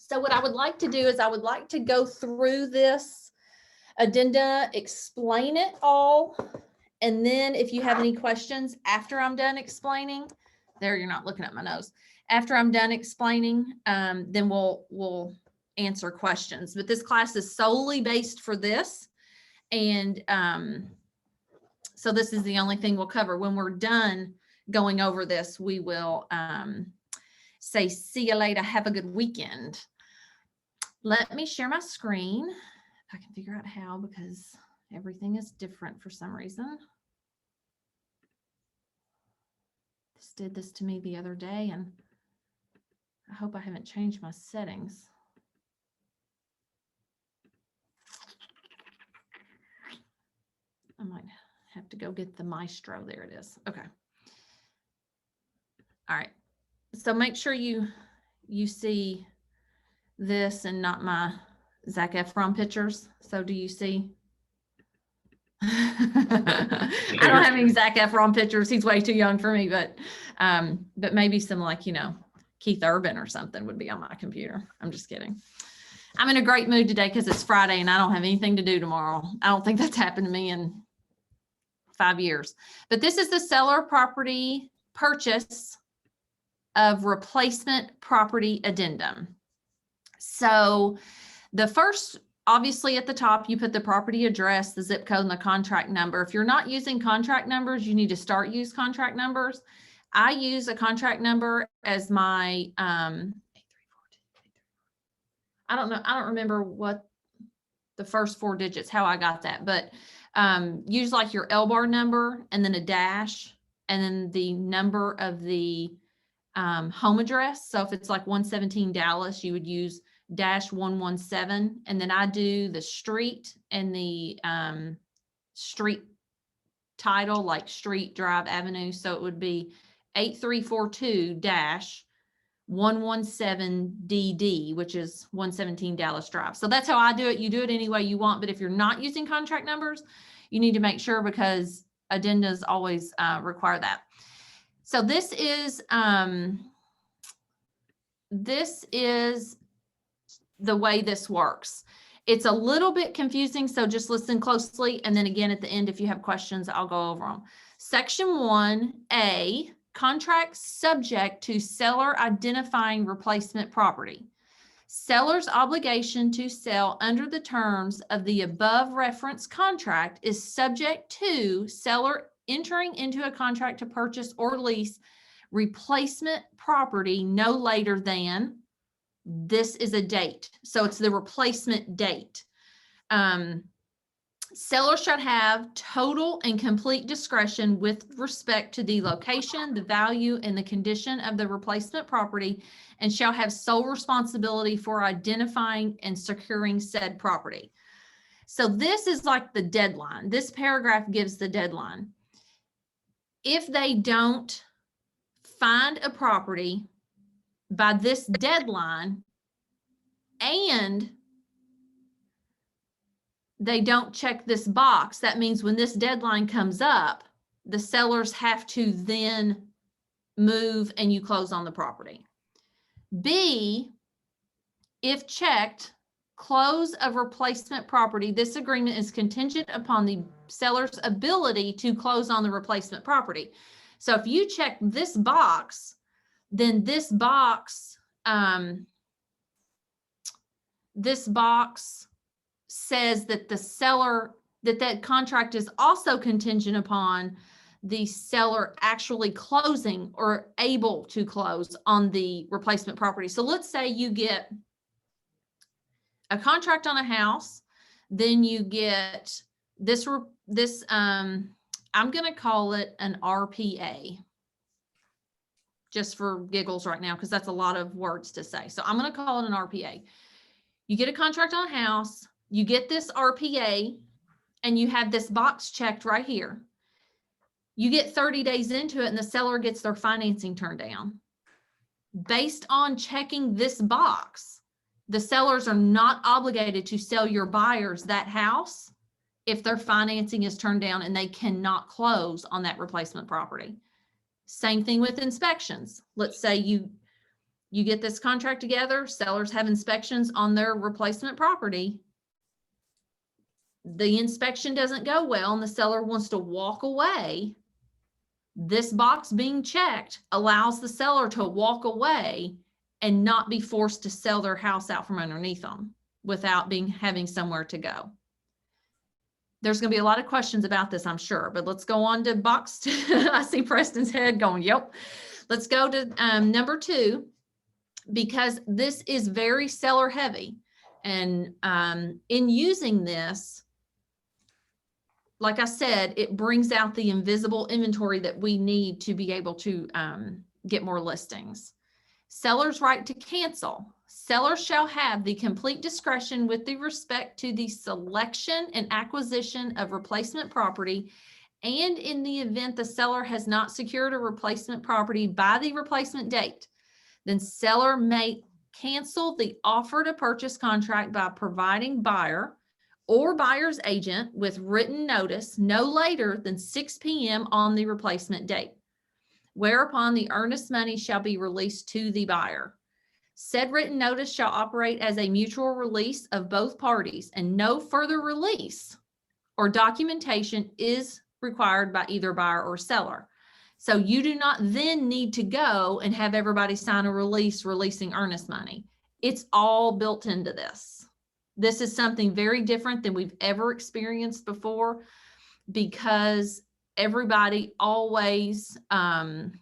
So what I would like to do is I would like to go through this addenda, explain it all, and then if you have any questions after I'm done explaining, there, you're not looking at my nose. After I'm done explaining, then we'll answer questions. But this class is solely based for this. And so this is the only thing we'll cover. When we're done going over this, we will say, see you later, have a good weekend. Let me share my screen if I can figure out how, because everything is different for some reason. This did this to me the other day, and I hope I haven't changed my settings. I might have to go get the Maestro. There it is. Okay. All right. So make sure you see this and not my Zac Efron pictures. So do you see? I don't have any Zac Efron pictures. He's way too young for me, but maybe some, like, you know, Keith Urban or something would be on my computer. I'm just kidding. I'm in a great mood today because it's Friday and I don't have anything to do tomorrow. I don't think that's happened to me in 5 years. But this is the seller property purchase of replacement property addendum. So the first, obviously at the top, you put the property address, the zip code, and the contract number. If you're not using contract numbers, you need to start use contract numbers. I use a contract number as my, I don't know, I don't remember what the first 4 digits, how I got that, but use like your L-bar number and then a dash and then the number of the home address. So if it's like 117 Dallas, you would use -117, and then I do the street and the street title, like street, drive, avenue. So it would be 8342-117DD, which is 117 Dallas Drive. So that's how I do it. You do it any way you want, but if you're not using contract numbers, you need to make sure, because addendas always require that. So this is the way this works. It's a little bit confusing, so just listen closely. And then again, at the end, if you have questions, I'll go over them. Section 1A, contract subject to seller identifying replacement property. Seller's obligation to sell under the terms of the above reference contract is subject to seller entering into a contract to purchase or lease replacement property no later than, this is a date. So it's the replacement date. Seller should have total and complete discretion with respect to the location, the value, and the condition of the replacement property, and shall have sole responsibility for identifying and securing said property. So this is like the deadline. This paragraph gives the deadline. If they don't find a property by this deadline and they don't check this box, that means when this deadline comes up, the sellers have to then move and you close on the property. B, if checked, close of replacement property, this agreement is contingent upon the seller's ability to close on the replacement property. So if you check this box, then this box says that the seller, that contract is also contingent upon the seller actually closing or able to close on the replacement property. So let's say you get a contract on a house, then you get this, I'm going to call it an RPA, just for giggles right now, because that's a lot of words to say. So I'm going to call it an RPA. You get a contract on a house, you get this RPA, and you have this box checked right here. You get 30 days into it and the seller gets their financing turned down. Based on checking this box, the sellers are not obligated to sell your buyers that house if their financing is turned down and they cannot close on that replacement property. Same thing with inspections. Let's say you You get this contract together, sellers have inspections on their replacement property. The inspection doesn't go well and the seller wants to walk away. This box being checked allows the seller to walk away and not be forced to sell their house out from underneath them without having somewhere to go. There's going to be a lot of questions about this, I'm sure, but let's go on to box two. I see Preston's head going, yep. Let's go to number 2, because this is very seller heavy. And in using this, like I said, it brings out the invisible inventory that we need to be able to get more listings. Seller's right to cancel. Seller shall have the complete discretion with respect to the selection and acquisition of replacement property, and in the event the seller has not secured a replacement property by the replacement date, then seller may cancel the offer to purchase contract by providing buyer or buyer's agent with written notice no later than 6 p.m. on the replacement date, whereupon the earnest money shall be released to the buyer. Said written notice shall operate as a mutual release of both parties, and no further release or documentation is required by either buyer or seller. So you do not then need to go and have everybody sign a release releasing earnest money. It's all built into this. This is something very different than we've ever experienced before, because everybody always wants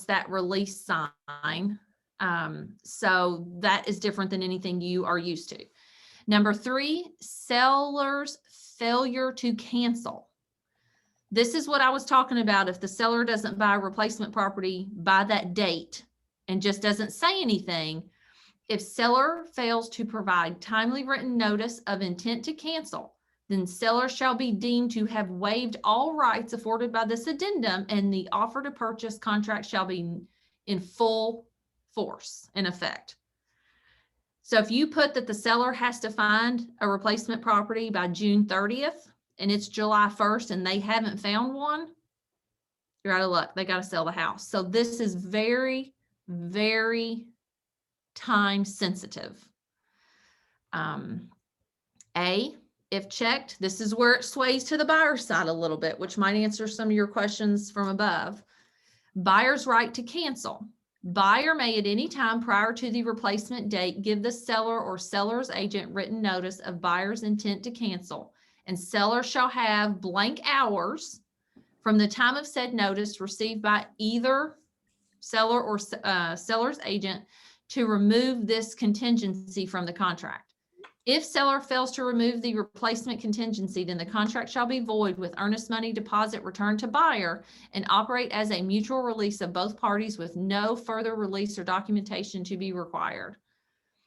that release sign. So that is different than anything you are used to. Number 3, seller's failure to cancel. This is what I was talking about. If the seller doesn't buy replacement property by that date and just doesn't say anything, if seller fails to provide timely written notice of intent to cancel, then seller shall be deemed to have waived all rights afforded by this addendum, and the offer to purchase contract shall be in full force and effect. So if you put that the seller has to find a replacement property by June 30th and it's July 1st and they haven't found one, you're out of luck. They got to sell the house. So this is very, very time sensitive. If checked, this is where it sways to the buyer's side a little bit, which might answer some of your questions from above. Buyer's right to cancel. Buyer may at any time prior to the replacement date give the seller or seller's agent written notice of buyer's intent to cancel, and seller shall have blank hours from the time of said notice received by either seller or seller's agent to remove this contingency from the contract. If seller fails to remove the replacement contingency, then the contract shall be void with earnest money deposit returned to buyer and operate as a mutual release of both parties with no further release or documentation to be required.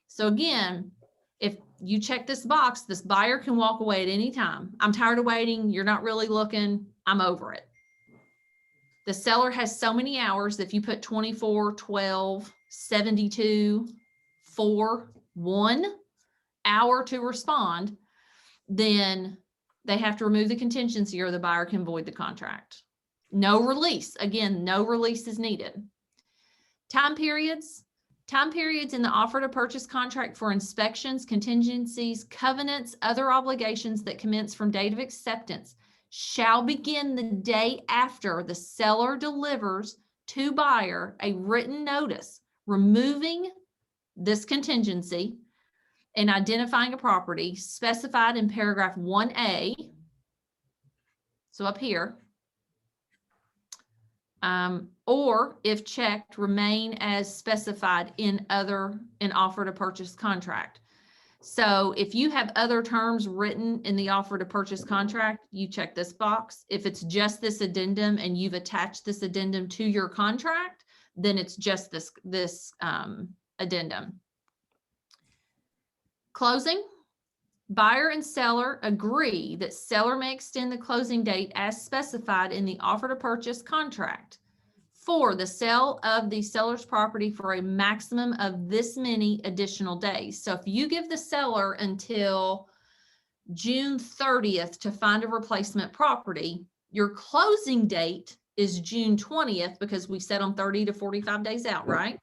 So again, if you check this box, this buyer can walk away at any time. I'm tired of waiting. You're not really looking. I'm over it. The seller has so many hours. If you put 24, 12, 72, 4, 1 hour to respond, then they have to remove the contingency or the buyer can void the contract. No release. Again, no release is needed. Time periods. Time periods in the offer to purchase contract for inspections, contingencies, covenants, other obligations that commence from date of acceptance shall begin the day after the seller delivers to buyer a written notice removing this contingency and identifying a property specified in paragraph 1A. So up here, or if checked, remain as specified in offer to purchase contract. So if you have other terms written in the offer to purchase contract, you check this box. If it's just this addendum and you've attached this addendum to your contract, then it's just this addendum. Closing. Buyer and seller agree that seller may extend the closing date as specified in the offer to purchase contract for the sale of the seller's property for a maximum of this many additional days. So if you give the seller until June 30th to find a replacement property, your closing date is June 20th, because we set them 30 to 45 days out, right?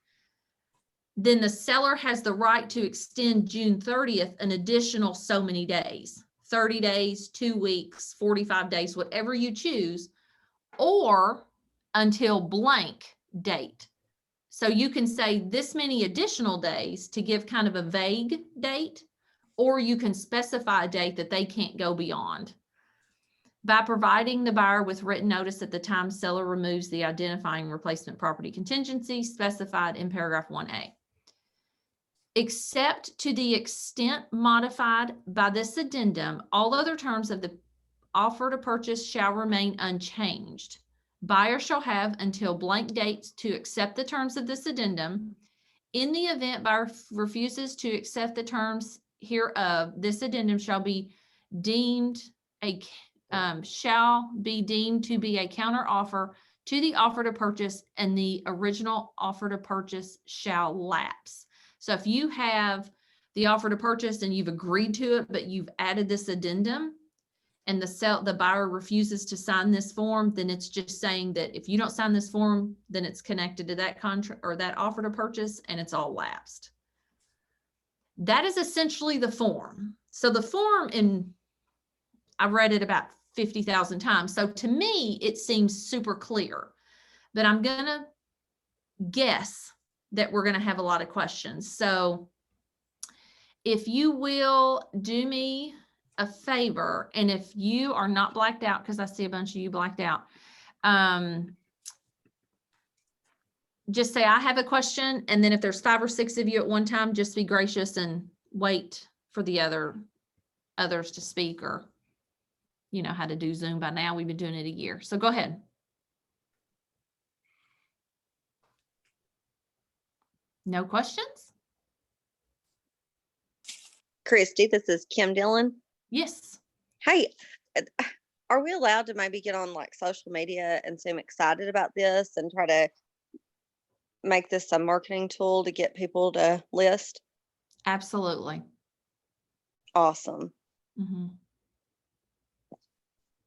Then the seller has the right to extend June 30th an additional so many days, 30 days, 2 weeks, 45 days, whatever you choose, or until blank date. So you can say this many additional days to give kind of a vague date, or you can specify a date that they can't go beyond. By providing the buyer with written notice at the time seller removes the identifying replacement property contingency specified in paragraph 1A. Except to the extent modified by this addendum, all other terms of the offer to purchase shall remain unchanged. Buyer shall have until blank dates to accept the terms of this addendum. In the event buyer refuses to accept the terms hereof, this addendum shall be deemed to be a counter offer to the offer to purchase, and the original offer to purchase shall lapse. So if you have the offer to purchase and you've agreed to it, but you've added this addendum, and the buyer refuses to sign this form, then it's just saying that if you don't sign this form, then it's connected to that contract or that offer to purchase, and it's all lapsed. That is essentially the form. So the form, I've read it about 50,000 times. So to me, it seems super clear, but I'm gonna guess that we're gonna have a lot of questions. So if you will do me a favor, and if you are not blacked out, because I see a bunch of you blacked out, just say, I have a question. And then if there's 5 or 6 of you at one time, just be gracious and wait for the others to speak, or you know how to do Zoom by now. We've been doing it a year. So go ahead. No questions? Christy, this is Kim Dillon. Yes. Hey, are we allowed to maybe get on like social media and seem excited about this and try to make this a marketing tool to get people to list? Absolutely. Awesome. Mm-hmm.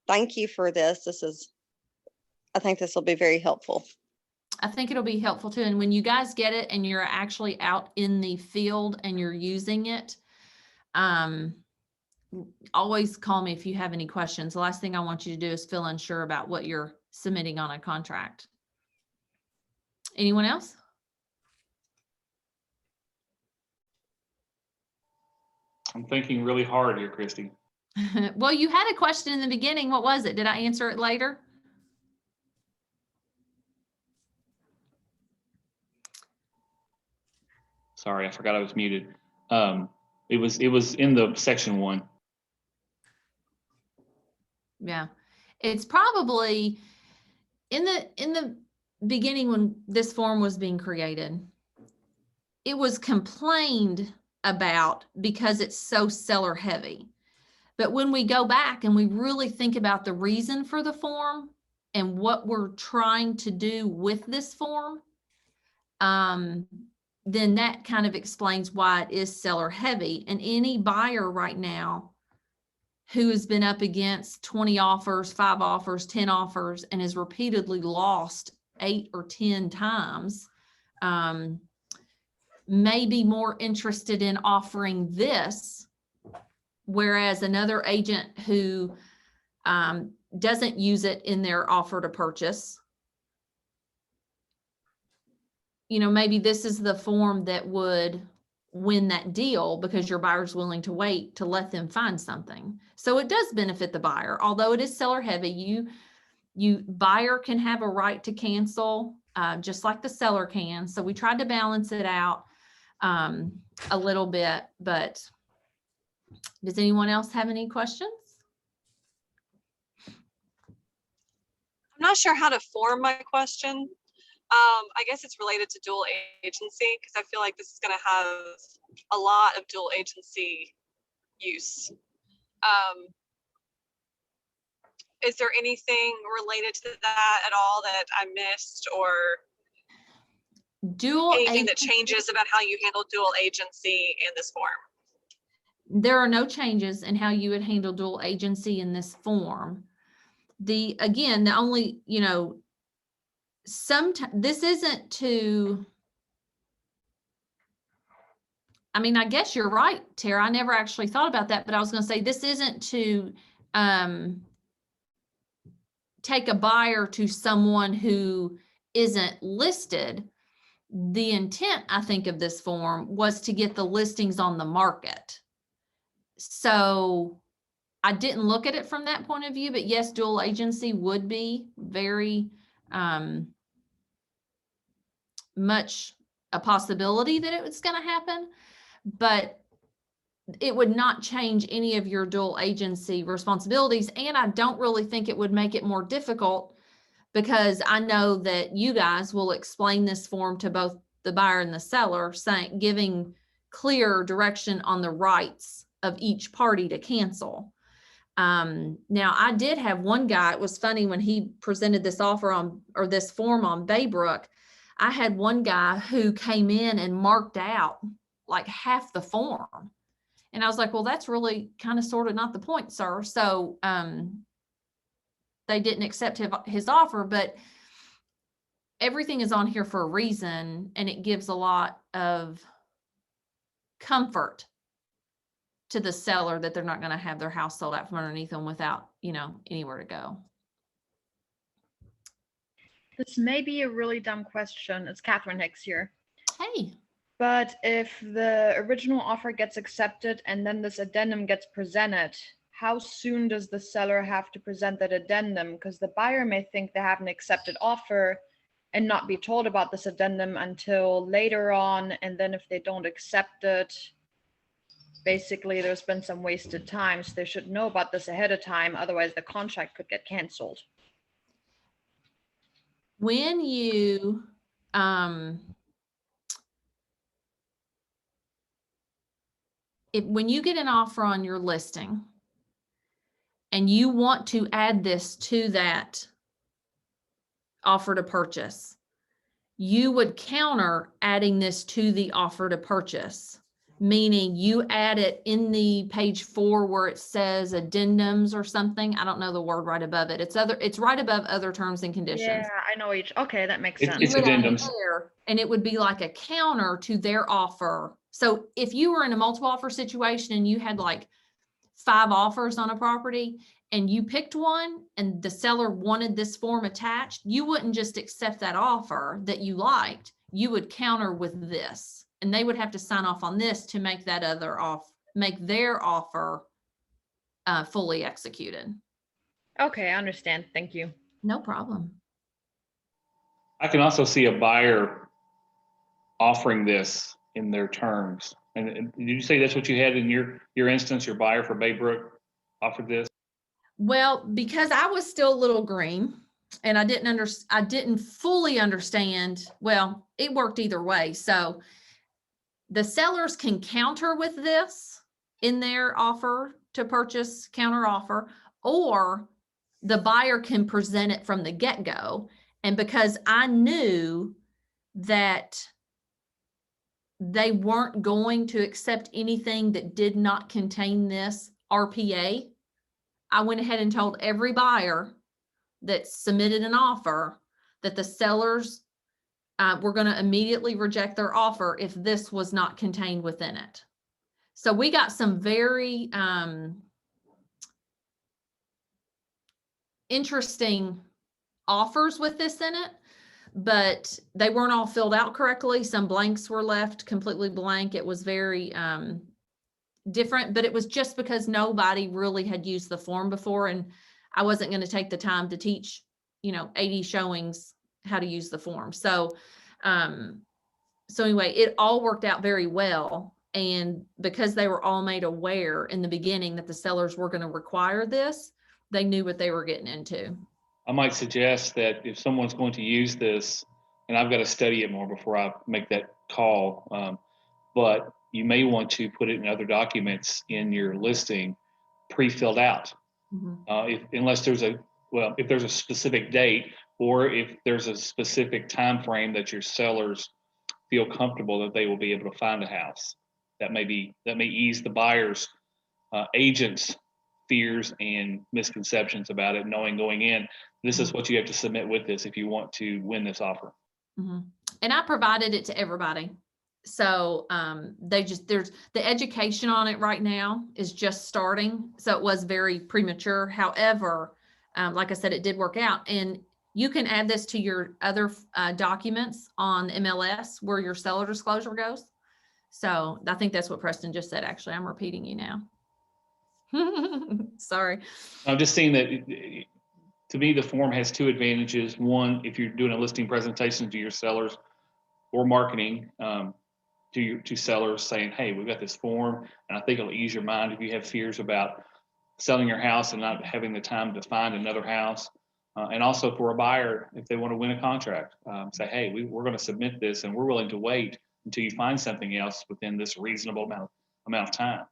Thank you for this. I think this will be very helpful. I think it'll be helpful too. And when you guys get it and you're actually out in the field and you're using it, always call me if you have any questions. The last thing I want you to do is feel unsure about what you're submitting on a contract. Anyone else? I'm thinking really hard here, Christy. Well, you had a question in the beginning. What was it? Did I answer it later? Sorry, I forgot I was muted. It was in the section 1. Yeah, it's probably in the beginning when this form was being created. It was complained about because it's so seller heavy. But when we go back and we really think about the reason for the form and what we're trying to do with this form, then that kind of explains why it is seller heavy. And any buyer right now who has been up against 20 offers, 5 offers, 10 offers, and has repeatedly lost 8 or 10 times, may be more interested in offering this, whereas another agent who doesn't use it in their offer to purchase, you know, maybe this is the form that would win that deal because your buyer's willing to wait to let them find something. So it does benefit the buyer, although it is seller heavy. Buyer can have a right to cancel, just like the seller can. So we tried to balance it out a little bit, but does anyone else have any questions? I'm not sure how to form my question. I guess it's related to dual agency, because I feel like this is going to have a lot of dual agency use. Is there anything related to that at all that I missed, or anything that changes about how you handle dual agency in this form? There are no changes in how you would handle dual agency in this form. The only, this isn't to, I mean, I guess you're right, Tara. I never actually thought about that, but I was going to say this isn't to take a buyer to someone who isn't listed. The intent, I think, of this form was to get the listings on the market. So I didn't look at it from that point of view, but yes, dual agency would be very much a possibility that it was going to happen, but it would not change any of your dual agency responsibilities. And I don't really think it would make it more difficult, because I know that you guys will explain this form to both the buyer and the seller, saying, giving clear direction on the rights of each party to cancel. Now I did have one guy, it was funny when he presented this offer on, or this form on Baybrook, I had one guy who came in and marked out like half the form. And I was like, well, that's really kind of sort of not the point, sir. So, they didn't accept his offer, but everything is on here for a reason, and it gives a lot of comfort to the seller that they're not going to have their house sold out from underneath them without, anywhere to go. This may be a really dumb question. It's Catherine Hicks here. Hey, But if the original offer gets accepted and then this addendum gets presented, how soon does the seller have to present that addendum? Because the buyer may think they have an accepted offer and not be told about this addendum until later on. And then if they don't accept it, basically there's been some wasted time. So they should know about this ahead of time. Otherwise the contract could get canceled. when you, when you get an offer on your listing and you want to add this to that offer to purchase, you would counter adding this to the offer to purchase, meaning you add it in the page 4 where it says addendums or something. I don't know the word right above it. It's right above other terms and conditions. Yeah, I know each. Okay, that makes It's- sense. You would add it addendums. there, and it would be like a counter to their offer. So if you were in a multiple offer situation and you had like 5 offers on a property and you picked one and the seller wanted this form attached, you wouldn't just accept that offer that you liked. You would counter with this, and they would have to sign off on this to make that other make their offer fully executed. Okay, I understand. Thank you. No problem. I can also see a buyer offering this in their terms. And did you say that's what you had in your instance? Your buyer for Baybrook offered this? Well, because I was still a little green and I didn't fully understand. Well, it worked either way. So the sellers can counter with this in their offer to purchase counter offer, or the buyer can present it from the get-go. And because I knew that they weren't going to accept anything that did not contain this RPA, I went ahead and told every buyer that submitted an offer that the sellers were going to immediately reject their offer if this was not contained within it. So we got some very interesting offers with this in it, but they weren't all filled out correctly. Some blanks were left completely blank. It was very different, but it was just because nobody really had used the form before, and I wasn't going to take the time to teach 80 showings how to use the form. So anyway, it all worked out very well, and because they were all made aware in the beginning that the sellers were going to require this, they knew what they were getting into. I might suggest that if someone's going to use this, and I've got to study it more before I make that call, but you may want to put it in other documents in your listing pre-filled out. Mm-hmm. Unless there's if there's a specific date, or if there's a specific time frame that your sellers feel comfortable that they will be able to find a house, that may ease the buyer's agent's fears and misconceptions about it, knowing going in, this is what you have to submit with this if you want to win this offer. Mhm. And I provided it to everybody. So there's the education on it right now is just starting. So it was very premature. However, like I said, it did work out. And you can add this to your other documents on MLS where your seller disclosure goes. So I think that's what Preston just said. Actually, I'm repeating you now. Sorry. I'm just saying that to me, the form has two advantages. One, if you're doing a listing presentation to your sellers or marketing to sellers saying, hey, we've got this form, and I think it'll ease your mind if you have fears about selling your house and not having the time to find another house. And also for a buyer, if they want to win a contract, say, hey, we're going to submit this and we're willing to wait until you find something else within this reasonable amount of time.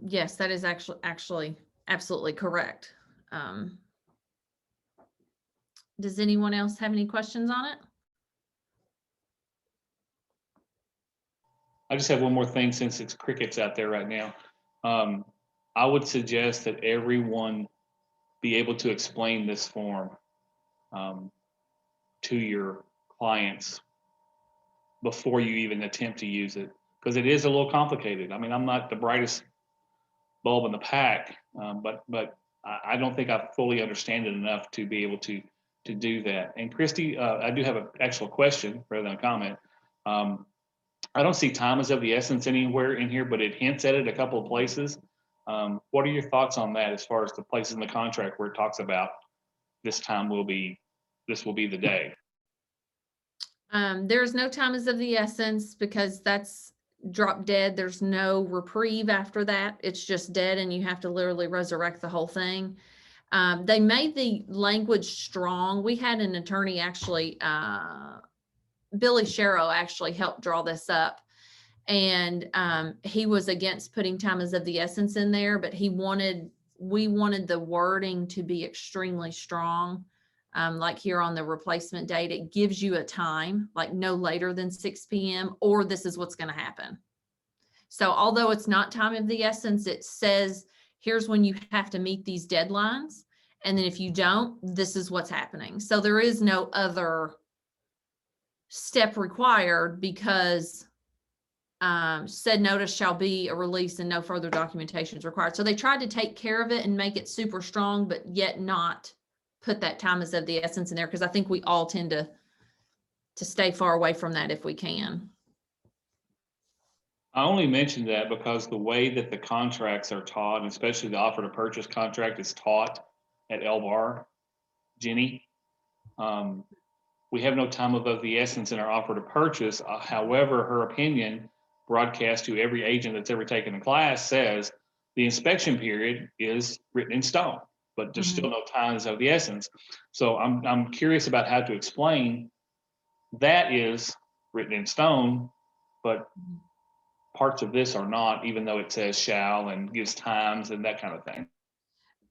Yes, that is actually absolutely correct. Does anyone else have any questions on it? I just have one more thing since it's crickets out there right now. I would suggest that everyone be able to explain this form to your clients before you even attempt to use it, because it is a little complicated. I mean, I'm not the brightest bulb in the pack, but I don't think I fully understand it enough to be able to do that. And Christy, I do have an actual question rather than a comment. I don't see time is of the essence anywhere in here, but it hints at it a couple of places. What are your thoughts on that as far as the places in the contract where it talks about this will be the day? There's no time is of the essence because that's drop dead. There's no reprieve after that. It's just dead and you have to literally resurrect the whole thing. They made the language strong. We had an attorney actually, Billy Sharrow actually helped draw this up. And he was against putting time is of the essence in there, but we wanted the wording to be extremely strong. Like here on the replacement date, it gives you a time, like no later than 6 p.m. or this is what's going to happen. So although it's not time of the essence, it says, here's when you have to meet these deadlines. And then if you don't, this is what's happening. So there is no other step required because said notice shall be a release and no further documentation is required. So they tried to take care of it and make it super strong, but yet not put that time is of the essence in there, because I think we all tend to stay far away from that if we can. I only mentioned that because the way that the contracts are taught, and especially the offer to purchase contract is taught at LBAR, Jenny, we have no time of the essence in our offer to purchase. However, her opinion broadcast to every agent that's ever taken a class says the inspection period is written in stone, but there's still no time is of the essence. So I'm curious about how to explain that is written in stone, but parts of this are not, even though it says shall and gives times and that kind of thing.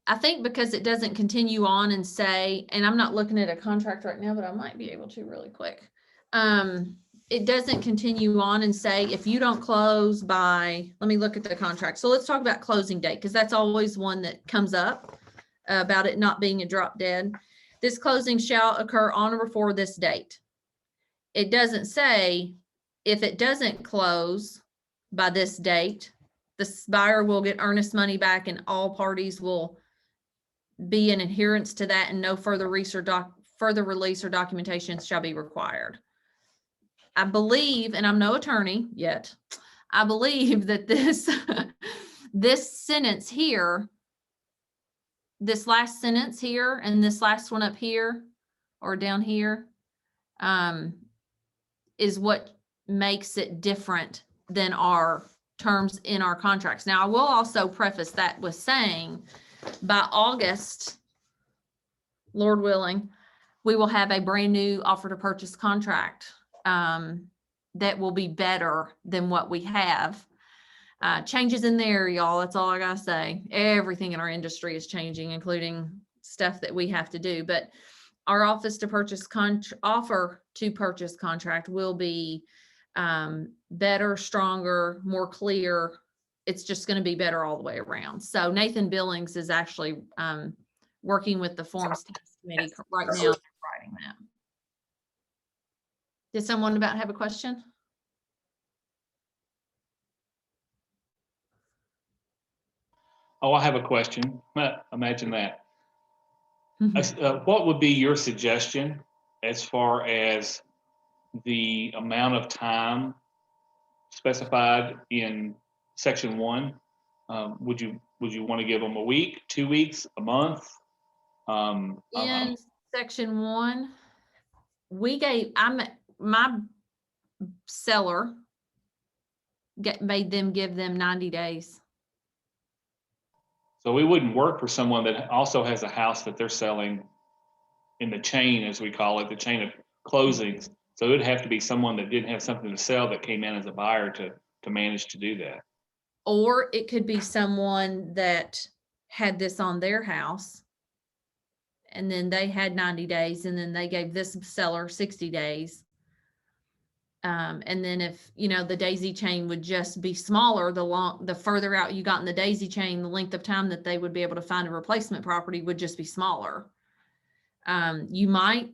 I think because it doesn't continue on and say, and I'm not looking at a contract right now, but I might be able to really quick. It doesn't continue on and say, if you don't close by, let me look at the contract. So let's talk about closing date, because that's always one that comes up about it not being a drop dead. This closing shall occur on or before this date. It doesn't say if it doesn't close by this date, the buyer will get earnest money back and all parties will be in adherence to that, and no further release or documentation shall be required. I believe, and I'm no attorney yet, I believe that this this sentence here, this last sentence here, and this last one up here or down here, is what makes it different than our terms in our contracts. Now, I will also preface that with saying by August, Lord willing, we will have a brand new offer to purchase contract that will be better than what we have. Changes in there, y'all. That's all I gotta say. Everything in our industry is changing, including stuff that we have to do. But our offer to purchase contract will be better, stronger, more clear. It's just going to be better all the way around. So Nathan Billings is actually working with the Forms Task Committee right now, writing that. Did someone about have a question? Oh, I have a question. Imagine that. What would be your suggestion as far as the amount of time specified in section 1? Would you want to give them a week, 2 weeks, a month? In section 1, we gave, my seller made them give them 90 days. So we wouldn't work for someone that also has a house that they're selling in the chain, as we call it, the chain of closings. So it would have to be someone that didn't have something to sell that came in as a buyer to manage to do that. Or it could be someone that had this on their house and then they had 90 days and then they gave this seller 60 days. And then if, you know, the daisy chain would just be smaller, the further out you got in the daisy chain, the length of time that they would be able to find a replacement property would just be smaller. You might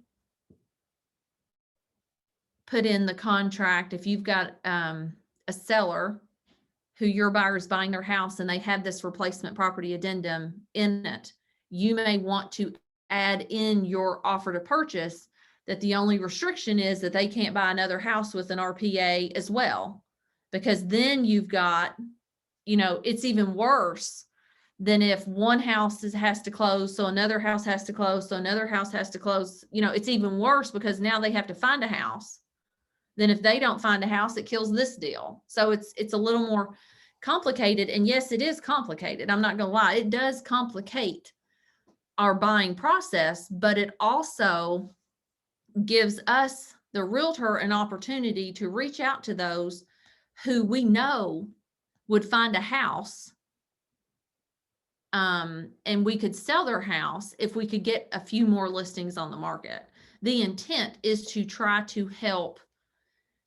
put in the contract, if you've got a seller who your buyer is buying their house and they have this replacement property addendum in it, you may want to add in your offer to purchase that the only restriction is that they can't buy another house with an RPA as well. Because then you've got, you know, it's even worse than if one house has to close, so another house has to close, so another house has to close. You know, it's even worse because now they have to find a house. Then if they don't find a house, it kills this deal. So it's a little more complicated. And yes, it is complicated. I'm not gonna lie, it does complicate our buying process, but it also gives us, the realtor, an opportunity to reach out to those who we know would find a house. And we could sell their house if we could get a few more listings on the market. The intent is to try to help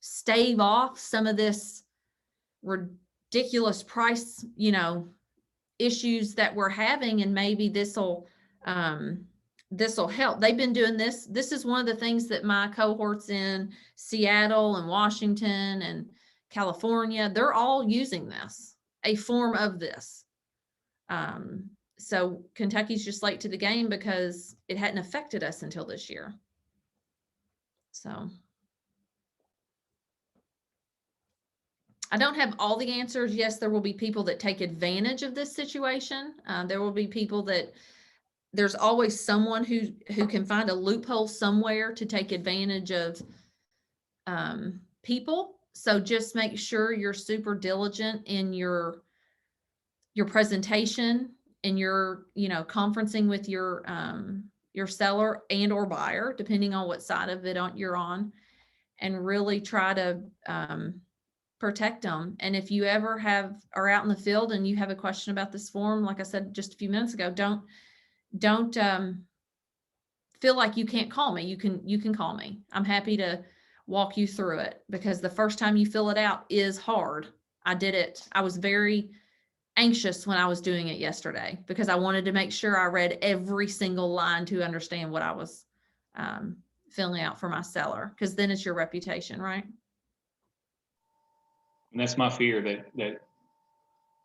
stave off some of this ridiculous price, you know, issues that we're having, and maybe this'll help. They've been doing this. This is one of the things that my cohorts in Seattle and Washington and California, they're all using this, a form of this. So Kentucky's just late to the game because it hadn't affected us until this year. So I don't have all the answers. Yes, there will be people that take advantage of this situation. There will be people that, there's always someone who can find a loophole somewhere to take advantage of people. So just make sure you're super diligent in your presentation and your, you know, conferencing with your seller and or buyer, depending on what side of it you're on, and really try to protect them. And if you ever are out in the field and you have a question about this form, like I said just a few minutes ago, don't feel like you can't call me. You can call me. I'm happy to walk you through it, because the first time you fill it out is hard. I did it. I was very anxious when I was doing it yesterday because I wanted to make sure I read every single line to understand what I was filling out for my seller, because then it's your reputation, right? And that's my fear, that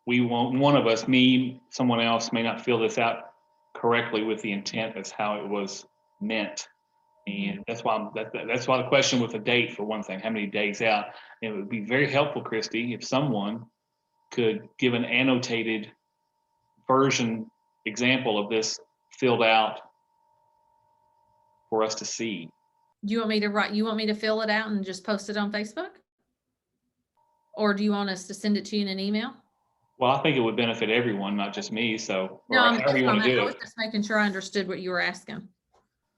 we won't, one of us, me, someone else, may not fill this out correctly with the intent that's how it was meant. And that's why that's why the question with the date, for one thing, how many days out. It would be very helpful, Christy, if someone could give an annotated version example of this filled out for us to see. Do you want me to write, you want me to fill it out and just post it on Facebook? Or do you want us to send it to you in an email? Well, I think it would benefit everyone, not just me. So, or No, however you want to do I was it. just making sure I understood what you were asking.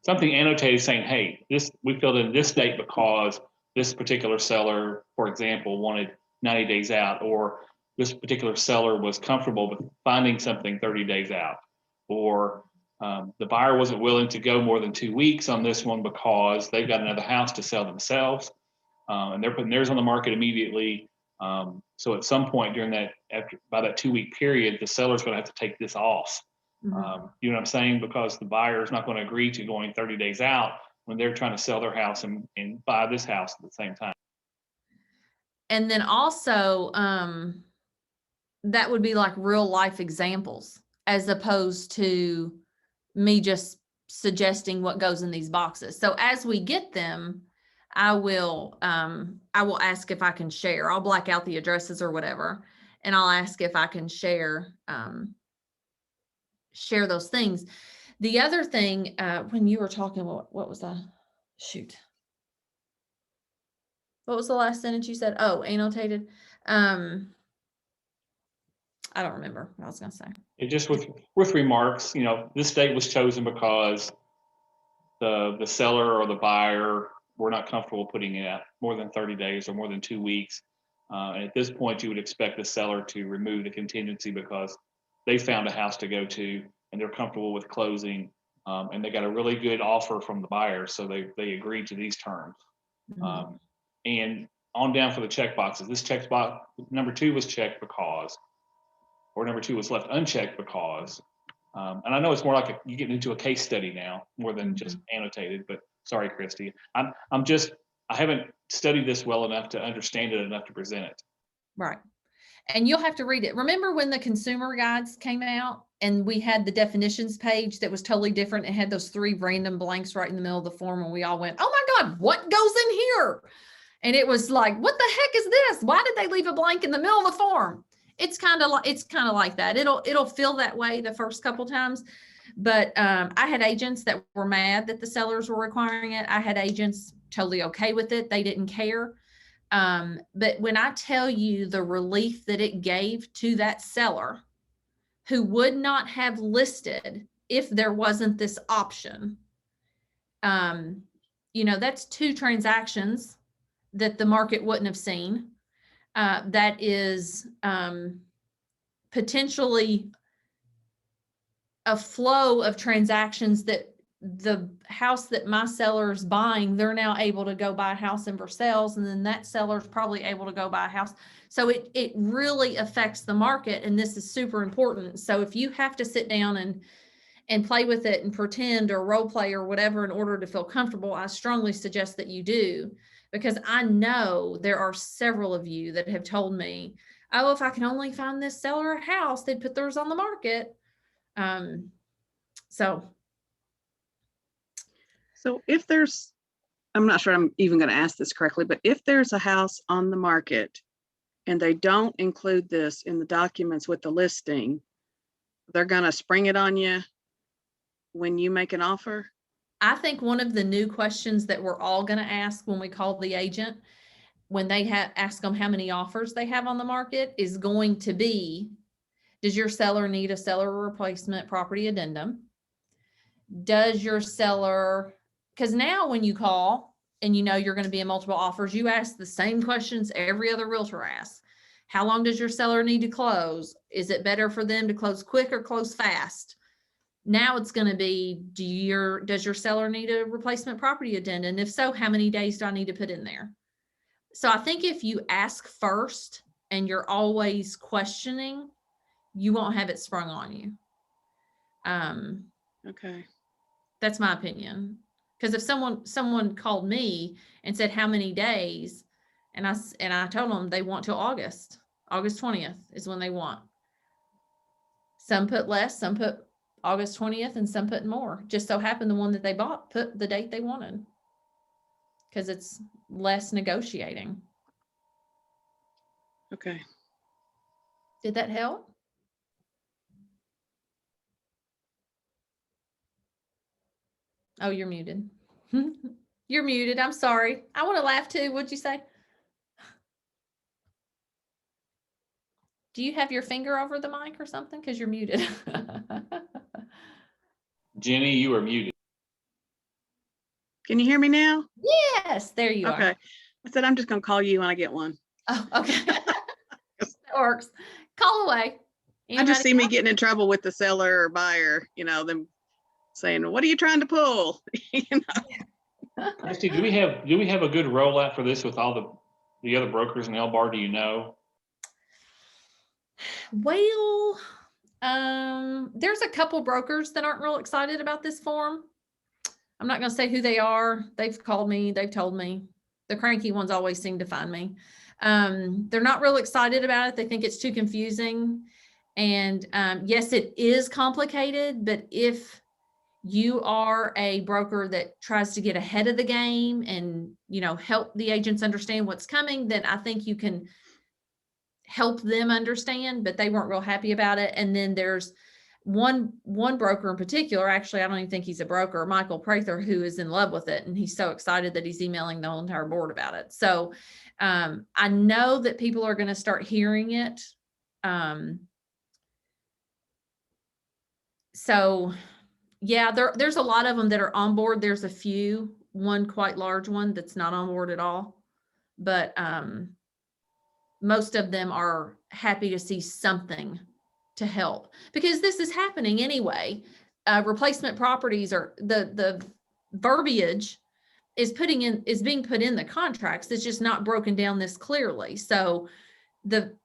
Something annotated saying, hey, we filled in this date because this particular seller, for example, wanted 90 days out, or this particular seller was comfortable with finding something 30 days out, or the buyer wasn't willing to go more than 2 weeks on this one because they've got another house to sell themselves. and they're putting theirs on the market immediately. So at some point during that, by that 2-week period, the seller's going to have to take this off. Mhm. You know what I'm saying? Because the buyer is not going to agree to going 30 days out when they're trying to sell their house and buy this house at the same time. And then also, that would be like real life examples as opposed to me just suggesting what goes in these boxes. So as we get them, I will ask if I can share. I'll black out the addresses or whatever, and I'll ask if I can share those things. The other thing, when you were talking, what was the shoot? What was the last sentence you said? Oh, annotated. I don't remember what I was gonna say. It just with remarks, you know, this date was chosen because the seller or the buyer were not comfortable putting it out more than 30 days or more than 2 weeks. And at this point, you would expect the seller to remove the contingency because they found a house to go to and they're comfortable with closing, and they got a really good offer from the buyer, so they agreed to these terms. Mhm. And on down for the check boxes. This check box number 2 was checked because, or number 2 was left unchecked because. And I know it's more like you getting into a case study now more than just annotated, but sorry, Christy. I haven't studied this well enough to understand it enough to present it. Right. And you'll have to read it. Remember when the consumer guides came out and we had the definitions page that was totally different? It had those 3 random blanks right in the middle of the form, and we all went, oh my God, what goes in here? And it was like, what the heck is this? Why did they leave a blank in the middle of the form? It's kind of like that. It'll feel that way the first couple times. But I had agents that were mad that the sellers were requiring it. I had agents totally okay with it. They didn't care. But when I tell you the relief that it gave to that seller who would not have listed if there wasn't this option, that's 2 transactions that the market wouldn't have seen. That is potentially a flow of transactions that the house that my seller is buying, they're now able to go buy a house in Versailles, and then that seller is probably able to go buy a house. So it really affects the market, and this is super important. So if you have to sit down and play with it and pretend or role play or whatever in order to feel comfortable, I strongly suggest that you do, because I know there are several of you that have told me, oh, if I can only find this seller a house, they'd put theirs on the market. So if there's, I'm not sure I'm even going to ask this correctly, but if there's a house on the market and they don't include this in the documents with the listing, they're going to spring it on you when you make an offer? I think one of the new questions that we're all going to ask when we call the agent, when they ask them how many offers they have on the market, is going to be, does your seller need a seller replacement property addendum? Does your seller, because now when you call and you're going to be in multiple offers, you ask the same questions every other realtor asks. How long does your seller need to close? Is it better for them to close quick or close fast? Now it's going to be, does your seller need a replacement property addendum? And if so, how many days do I need to put in there? So I think if you ask first and you're always questioning, you won't have it sprung on you. Okay. That's my opinion. Because if someone called me and said how many days, and I told them they want till August 20th is when they want. Some put less, some put August 20th, and some put more. Just so happened the one that they bought put the date they wanted, because it's less negotiating. Okay. Did that help? Oh, you're muted. You're muted. I'm sorry. I want to laugh too. What'd you say? Do you have your finger over the mic or something? Because you're muted. Jenny, you are muted. Can you hear me now? Yes, there you Okay. are. I said, I'm just going to call you when I get one. Oh, okay. That works. Call away. I just see Anybody me else? getting in trouble with the seller or buyer, them saying, what are you trying to pull? Christy, do we have a good rollout for this with all the other brokers in L-Bar? Do you know? Well, there's a couple brokers that aren't real excited about this form. I'm not going to say who they are. They've called me. They've told me. The cranky ones always seem to find me. They're not real excited about it. They think it's too confusing. And yes, it is complicated, but if you are a broker that tries to get ahead of the game and, you know, help the agents understand what's coming, then I think you can help them understand, but they weren't real happy about it. And then there's one broker in particular, actually, I don't even think he's a broker, Michael Prather, who is in love with it. And he's so excited that he's emailing the whole entire board about it. So I know that people are going to start hearing it. So yeah, there's a lot of them that are on board. There's a few, one quite large one that's not on board at all, but most of them are happy to see something to help, because this is happening anyway. Replacement properties are the verbiage is being put in the contracts. It's just not broken down this clearly. So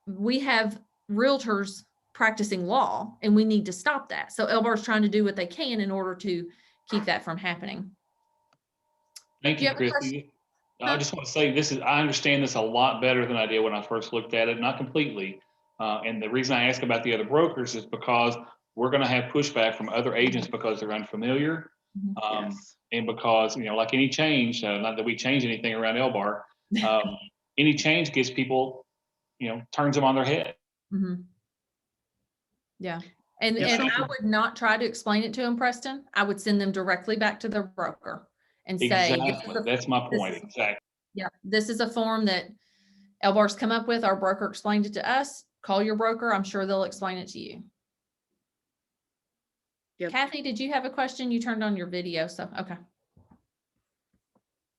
we have realtors practicing law, and we need to stop that. So L-Bar is trying to do what they can in order to keep that from happening. Thank Do you you, have a question? Christy. I just want to say I understand this a lot better than I did when I first looked at it, not completely. And the reason I ask about the other brokers is because we're going to have pushback from other agents because they're unfamiliar. Yes. And because, you know, like any change, not that we change anything around L-Bar, any change gets people, you know, turns them on their head. Mm-hmm. Yeah. And Yes, I would not try to explain it to them, Preston. I would send them directly back to their broker and say, Exactly. That's my point. Exactly. Yeah, this is a form that L-Bar's come up with. Our broker explained it to us. Call your broker. I'm sure they'll explain it to you. Yep. Kathy, did you have a question? You turned on your video, so okay.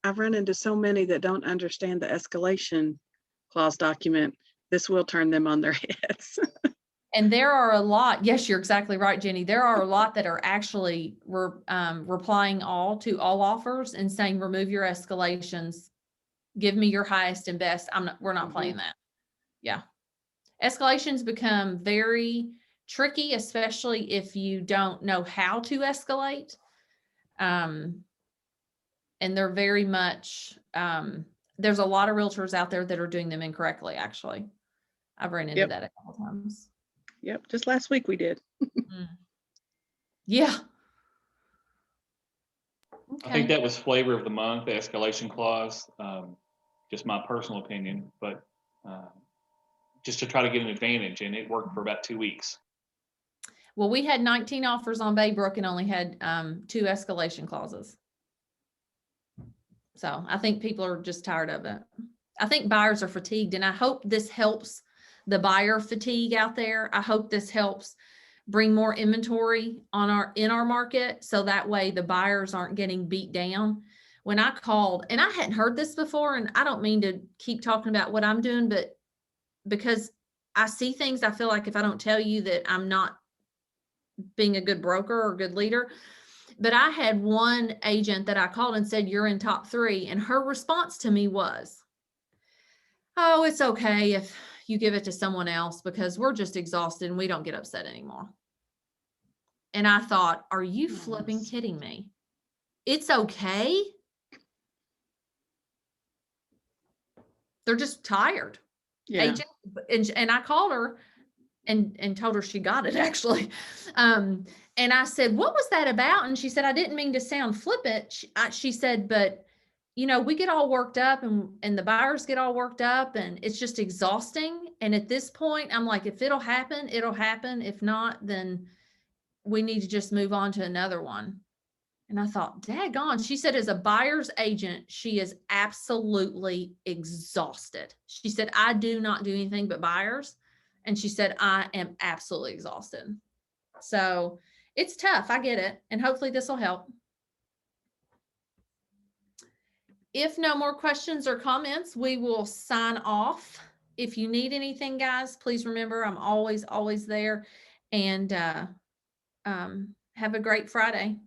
I've run into so many that don't understand the escalation clause document. This will turn them on their heads. And there are a lot. Yes, you're exactly right, Jenny. There are a lot that are actually replying all to all offers and saying, remove your escalations. Give me your highest and best. We're not playing that. Yeah. Escalations become very tricky, especially if you don't know how to escalate. And they're very much, there's a lot of realtors out there that are doing them incorrectly, actually. I've run into that a couple times. Yep, just last week we did. Yeah. I think that was flavor of the month, the escalation clause. Just my personal opinion, but just to try to get an advantage, and it worked for about 2 weeks. Well, we had 19 offers on Baybrook and only had 2 escalation clauses. So I think people are just tired of it. I think buyers are fatigued, and I hope this helps the buyer fatigue out there. I hope this helps bring more inventory in our market, so that way the buyers aren't getting beat down. When I called, and I hadn't heard this before, and I don't mean to keep talking about what I'm doing, but because I see things, I feel like if I don't tell you that I'm not being a good broker or good leader. But I had one agent that I called and said, you're in top 3. And her response to me was, oh, it's okay if you give it to someone else because we're just exhausted and we don't get upset anymore. And I thought, are you flipping kidding me? It's okay. They're just tired. Yeah. Agent, and I called her and told her she got it, actually. And I said, what was that about? And she said, I didn't mean to sound flippant. She said, but you know, we get all worked up and the buyers get all worked up and it's just exhausting. And at this point, I'm like, if it'll happen, it'll happen. If not, then we need to just move on to another one. And I thought, daggone. She said, as a buyer's agent, she is absolutely exhausted. She said, I do not do anything but buyers. And she said, I am absolutely exhausted. So it's tough. I get it. And hopefully this will help. If no more questions or comments, we will sign off. If you need anything, guys, please remember, I'm always there. And have a great Friday.